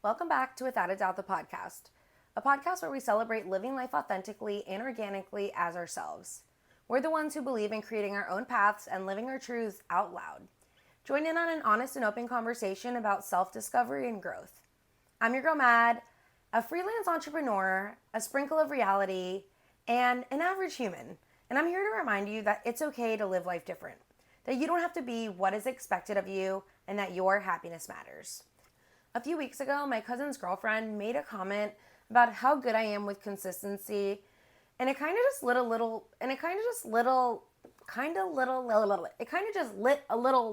Welcome back to Without a Doubt, the podcast, a podcast where we celebrate living life authentically and organically as ourselves. We're the ones who believe in creating our own paths and living our truths out loud. Join in on an honest and open conversation about self-discovery and growth. I'm your girl Mad, a freelance entrepreneur, a sprinkle of reality, and an average human. And I'm here to remind you that it's okay to live life different, that you don't have to be what is expected of you, and that your happiness matters. A few weeks ago, my cousin's girlfriend made a comment about how good I am with consistency, and it kind of just lit a little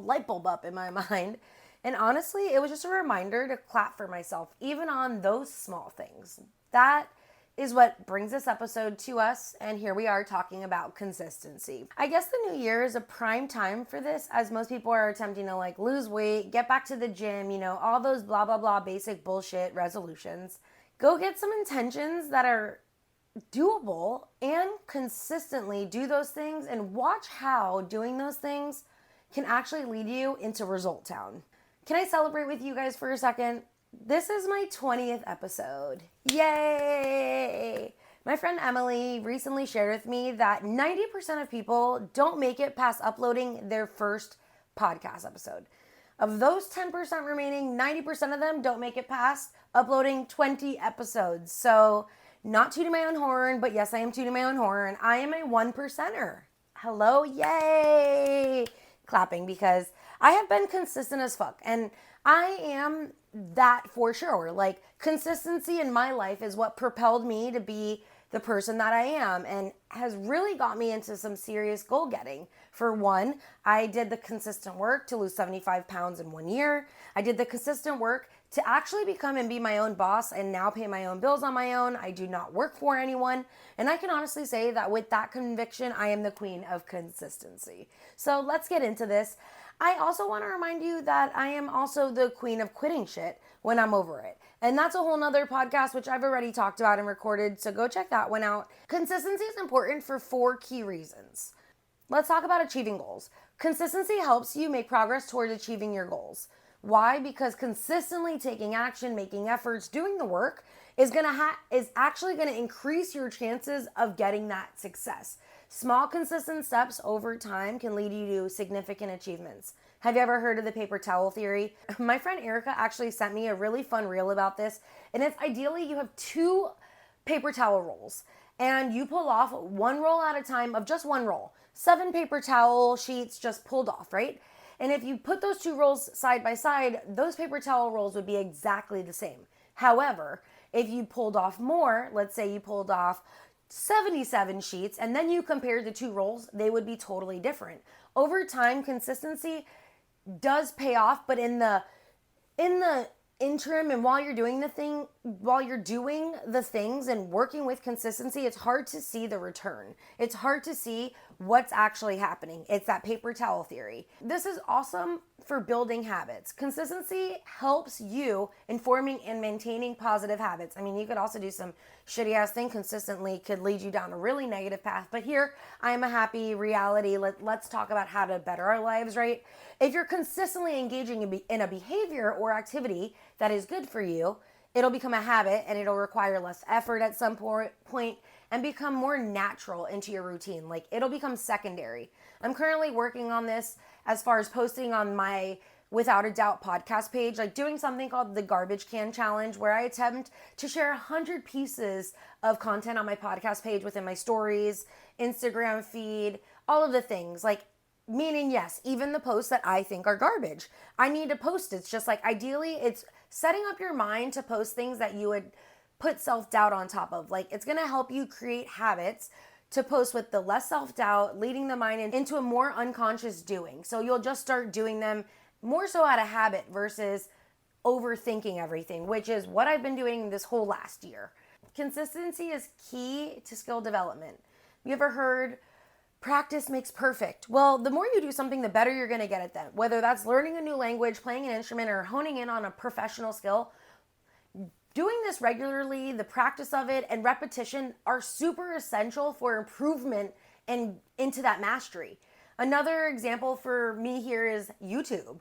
light bulb up in my mind. And honestly, it was just a reminder to clap for myself, even on those small things. That is what brings this episode to us, and here we are talking about consistency. I guess the new year is a prime time for this, as most people are attempting to lose weight, get back to the gym, all those blah blah blah basic bullshit resolutions. Go get some intentions that are doable and consistently do those things, and watch how doing those things can actually lead you into Result Town. Can I celebrate with you guys for a second? This is my 20th episode. Yay! My friend Emily recently shared with me that 90% of people don't make it past uploading their first podcast episode. Of those 10% remaining, 90% of them don't make it past uploading 20 episodes. So, not tooting my own horn, but yes, I am tooting my own horn. I am a 1%er. Hello, yay! Clapping, because I have been consistent as fuck, and I am that for sure. Consistency in my life is what propelled me to be the person that I am, and has really got me into some serious goal getting. For one, I did the consistent work to lose 75 pounds in 1 year. I did the consistent work to actually become and be my own boss and now pay my own bills on my own. I do not work for anyone. And I can honestly say that with that conviction, I am the queen of consistency. So let's get into this. I also want to remind you that I am also the queen of quitting shit when I'm over it. And that's a whole nother podcast, which I've already talked about and recorded. So go check that one out. Consistency is important for 4 key reasons. Let's talk about achieving goals. Consistency helps you make progress towards achieving your goals. Why? Because consistently taking action, making efforts, doing the work is actually going to increase your chances of getting that success. Small, consistent steps over time can lead you to significant achievements. Have you ever heard of the paper towel theory? My friend Erica actually sent me a really fun reel about this, and it's ideally you have 2 paper towel rolls, and you pull off 1 roll at a time of just 1 roll. 7 paper towel sheets just pulled off, right? And if you put those 2 rolls side by side, those paper towel rolls would be exactly the same. However, if you pulled off more, let's say you pulled off 77 sheets, and then you compared the 2 rolls, they would be totally different. Over time, consistency does pay off, but in the interim and while you're doing the things and working with consistency, it's hard to see the return. It's hard to see what's actually happening. It's that paper towel theory. This is awesome for building habits. Consistency helps you in forming and maintaining positive habits. I mean, you could also do some shitty ass thing consistently, could lead you down a really negative path. But here, I am a happy reality. Let's talk about how to better our lives, right? If you're consistently engaging in a behavior or activity that is good for you, it'll become a habit, and it'll require less effort at some point and become more natural into your routine. It'll become secondary. I'm currently working on this as far as posting on my Without a Doubt podcast page, doing something called the Garbage Can Challenge, where I attempt to share 100 pieces of content on my podcast page within my stories, Instagram feed, all of the things. Meaning, yes, even the posts that I think are garbage, I need to post. It's just ideally, it's setting up your mind to post things that you would put self-doubt on top of. It's going to help you create habits to post with the less self-doubt, leading the mind into a more unconscious doing. So you'll just start doing them more so out of habit versus overthinking everything, which is what I've been doing this whole last year. Consistency is key to skill development. You ever heard practice makes perfect? Well, the more you do something, the better you're going to get at that. Whether that's learning a new language, playing an instrument, or honing in on a professional skill, doing this regularly, the practice of it, and repetition are super essential for improvement and into that mastery. Another example for me here is YouTube.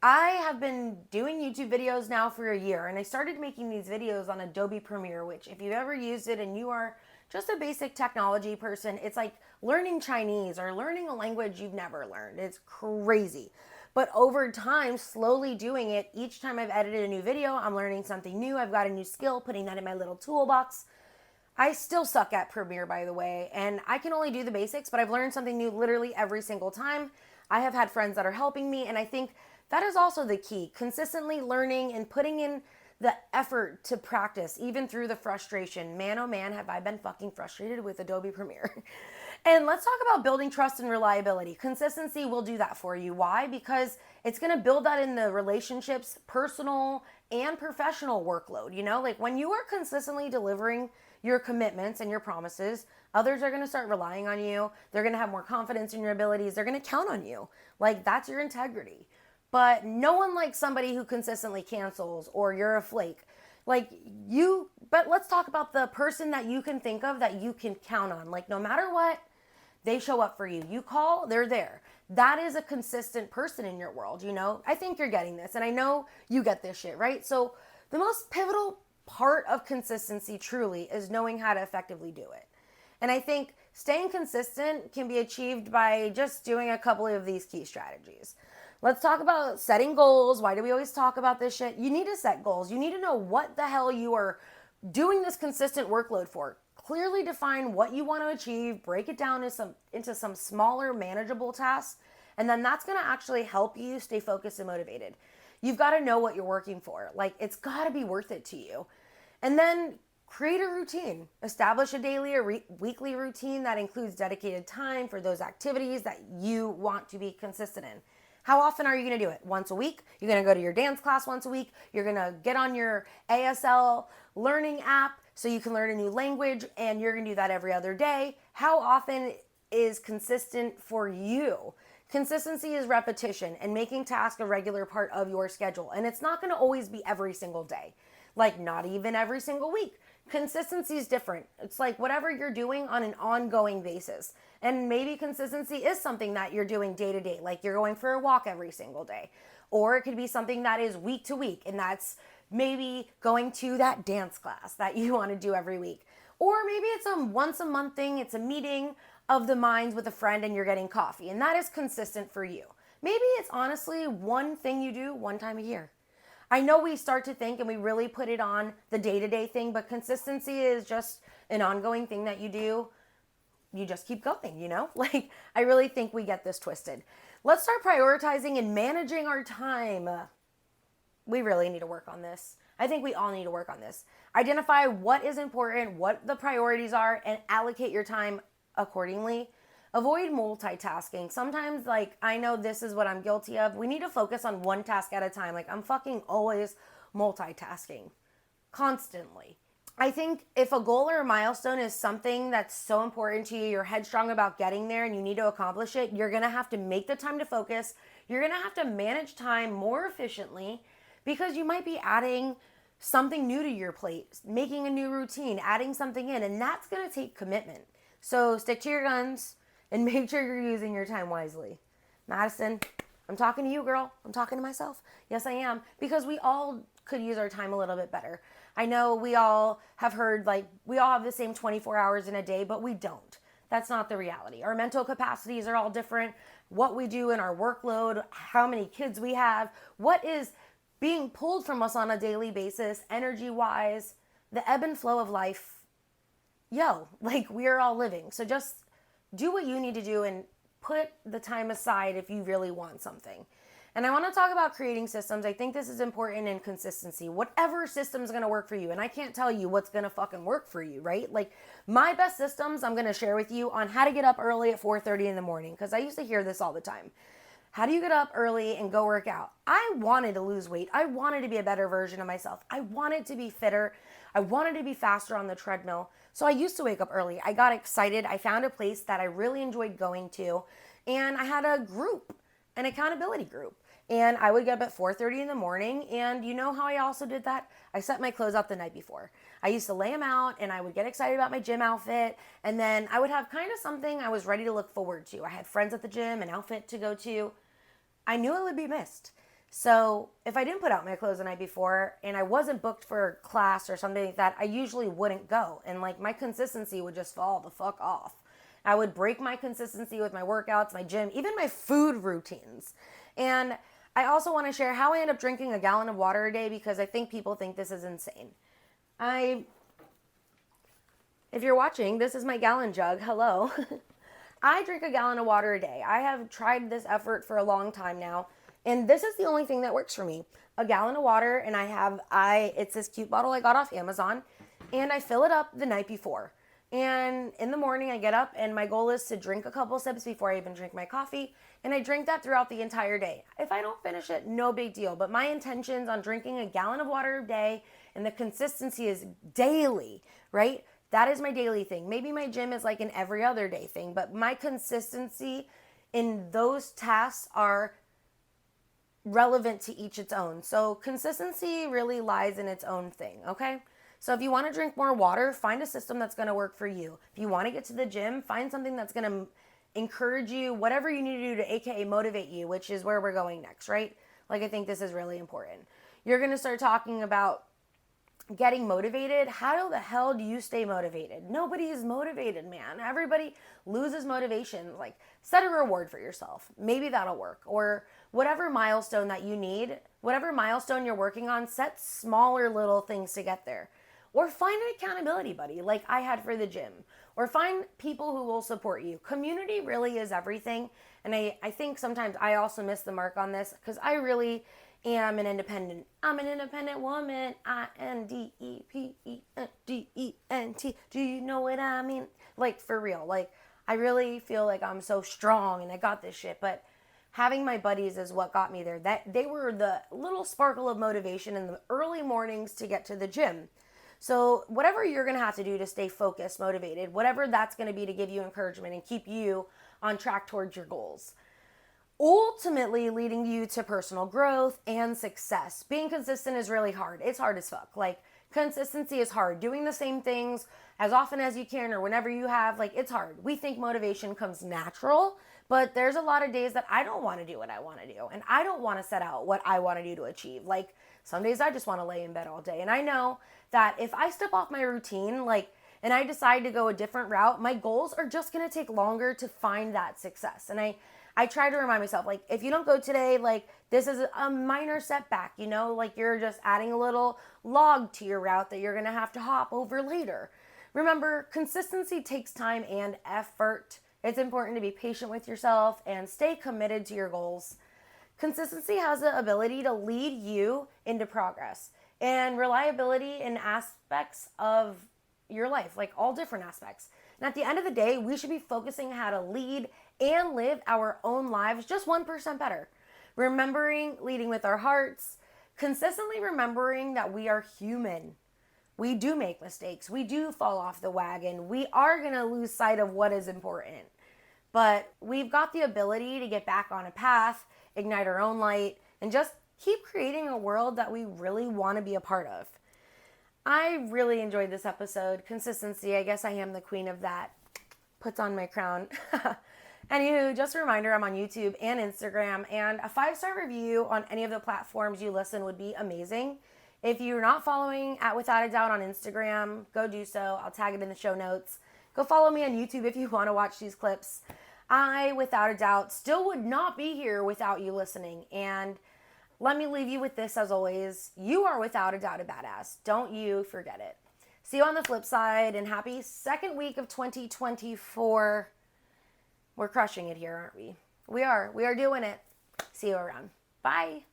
I have been doing YouTube videos now for a year, and I started making these videos on Adobe Premiere, which, if you've ever used it and you are just a basic technology person, it's like learning Chinese or learning a language you've never learned. It's crazy. But over time, slowly doing it, each time I've edited a new video, I'm learning something new. I've got a new skill, putting that in my little toolbox. I still suck at Premiere, by the way, and I can only do the basics, but I've learned something new literally every single time. I have had friends that are helping me, and I think that is also the key. Consistently learning and putting in the effort to practice, even through the frustration. Man, oh man, have I been fucking frustrated with Adobe Premiere. And let's talk about building trust and reliability. Consistency will do that for you. Why? Because it's going to build that in the relationships, personal and professional workload. You know, like when you are consistently delivering your commitments and your promises, others are going to start relying on you. They're going to have more confidence in your abilities. They're going to count on you. Like, that's your integrity. But no one likes somebody who consistently cancels or you're a flake. But let's talk about the person that you can think of that you can count on. Like, no matter what, they show up for you. You call, they're there. That is a consistent person in your world, you know? I think you're getting this, and I know you get this shit, right? So the most pivotal part of consistency truly is knowing how to effectively do it. And I think staying consistent can be achieved by just doing a couple of these key strategies. Let's talk about setting goals. Why do we always talk about this shit? You need to set goals. You need to know what the hell you are doing this consistent workload for. Clearly define what you want to achieve, break it down into some smaller, manageable tasks, and then that's going to actually help you stay focused and motivated. You've got to know what you're working for. Like, it's got to be worth it to you. And then create a routine. Establish a daily or weekly routine that includes dedicated time for those activities that you want to be consistent in. How often are you going to do it? Once a week? You're going to go to your dance class once a week? You're going to get on your ASL learning app so you can learn a new language, and you're going to do that every other day? How often is consistent for you? Consistency is repetition and making tasks a regular part of your schedule. And it's not going to always be every single day, like not even every single week. Consistency is different. It's like whatever you're doing on an ongoing basis. And maybe consistency is something that you're doing day to day, like you're going for a walk every single day. Or it could be something that is week to week, and that's maybe going to that dance class that you want to do every week. Or maybe it's a once a month thing, it's a meeting of the minds with a friend and you're getting coffee, and that is consistent for you. Maybe it's honestly one thing you do one time a year. I know we start to think and we really put it on the day-to-day thing, but consistency is just an ongoing thing that you do. You just keep going, you know? Like, I really think we get this twisted. Let's start prioritizing and managing our time. We really need to work on this. I think we all need to work on this. Identify what is important, what the priorities are, and allocate your time accordingly. Avoid multitasking. Sometimes, like, I know this is what I'm guilty of. We need to focus on one task at a time. Like, I'm fucking always multitasking constantly. I think if a goal or a milestone is something that's so important to you, you're headstrong about getting there and you need to accomplish it, you're going to have to make the time to focus. You're going to have to manage time more efficiently because you might be adding something new to your plate, making a new routine, adding something in, and that's going to take commitment. So stick to your guns and make sure you're using your time wisely. Madison, I'm talking to you, girl. I'm talking to myself. Yes, I am. Because we all could use our time a little bit better. I know we all have heard, like, we all have the same 24 hours in a day, but we don't. That's not the reality. Our mental capacities are all different. What we do in our workload, how many kids we have, what is being pulled from us on a daily basis, energy-wise, the ebb and flow of life. Like, we're all living. So just do what you need to do and put the time aside if you really want something. And I want to talk about creating systems. I think this is important in consistency. Whatever system's going to work for you. And I can't tell you what's going to fucking work for you, right? Like, my best systems I'm going to share with you on how to get up early at 4:30 in the morning, because I used to hear this all the time. How do you get up early and go work out? I wanted to lose weight. I wanted to be a better version of myself. I wanted to be fitter. I wanted to be faster on the treadmill. So I used to wake up early. I got excited. I found a place that I really enjoyed going to. And I had a group, an accountability group. And I would get up at 4:30 in the morning. And you know how I also did that? I set my clothes out the night before. I used to lay them out and I would get excited about my gym outfit. And then I would have kind of something I was ready to look forward to. I had friends at the gym, an outfit to go to. I knew it would be missed. So if I didn't put out my clothes the night before and I wasn't booked for class or something like that, I usually wouldn't go. And like my consistency would just fall the fuck off. I would break my consistency with my workouts, my gym, even my food routines. And I also want to share how I end up drinking a gallon of water a day because I think people think this is insane. If you're watching, this is my gallon jug. Hello. I drink a gallon of water a day. I have tried this effort for a long time now, and this is the only thing that works for me. A gallon of water, and it's this cute bottle I got off Amazon, and I fill it up the night before. And in the morning, I get up, and my goal is to drink a couple sips before I even drink my coffee, and I drink that throughout the entire day. If I don't finish it, no big deal, but my intentions on drinking a gallon of water a day, and the consistency is daily, right? That is my daily thing. Maybe my gym is like an every other day thing, but my consistency in those tasks are relevant to each its own. So consistency really lies in its own thing, okay? So if you want to drink more water, find a system that's going to work for you. If you want to get to the gym, find something that's going to encourage you, whatever you need to do to AKA motivate you, which is where we're going next, right? Like I think this is really important. You're going to start talking about getting motivated. How the hell do you stay motivated? Nobody is motivated, man. Everybody loses motivation. Like, set a reward for yourself. Maybe that'll work. Or whatever milestone that you need, whatever milestone you're working on, set smaller little things to get there. Or find an accountability buddy like I had for the gym. Or find people who will support you. Community really is everything. And I think sometimes I also miss the mark on this because I'm an independent woman. INDEPENDENT. Do you know what I mean? Like, for real. Like, I really feel like I'm so strong and I got this shit. But having my buddies is what got me there. That they were the little sparkle of motivation in the early mornings to get to the gym. So whatever you're going to have to do to stay focused, motivated, whatever that's going to be to give you encouragement and keep you on track towards your goals, ultimately leading you to personal growth and success. Being consistent is really hard. It's hard as fuck. Like, consistency is hard. Doing the same things as often as you can or whenever you have, like, it's hard. We think motivation comes natural, but there's a lot of days that I don't want to do what I want to do, and I don't want to set out what I want to do to achieve. Like, some days I just want to lay in bed all day, and I know that if I step off my routine, and I decide to go a different route, my goals are just going to take longer to find that success. And I try to remind myself, like, if you don't go today, like, this is a minor setback, like you're just adding a little log to your route that you're going to have to hop over later. Remember, consistency takes time and effort. It's important to be patient with yourself and stay committed to your goals. Consistency has the ability to lead you into progress and reliability in aspects of your life, like all different aspects. And at the end of the day, we should be focusing how to lead and live our own lives just 1% better. Remembering, leading with our hearts, consistently remembering that we are human. We do make mistakes. We do fall off the wagon. We are going to lose sight of what is important. But we've got the ability to get back on a path, ignite our own light, and just keep creating a world that we really want to be a part of. I really enjoyed this episode. Consistency, I guess I am the queen of that. Puts on my crown. Anywho, just a reminder, I'm on YouTube and Instagram, and a 5-star review on any of the platforms you listen would be amazing. If you're not following at Without a Doubt on Instagram, go do so. I'll tag it in the show notes. Go follow me on YouTube if you want to watch these clips. I, without a doubt, still would not be here without you listening. And let me leave you with this as always. You are without a doubt a badass. Don't you forget it. See you on the flip side, and happy second week of 2024. We're crushing it here, aren't we? We are doing it. See you around. Bye.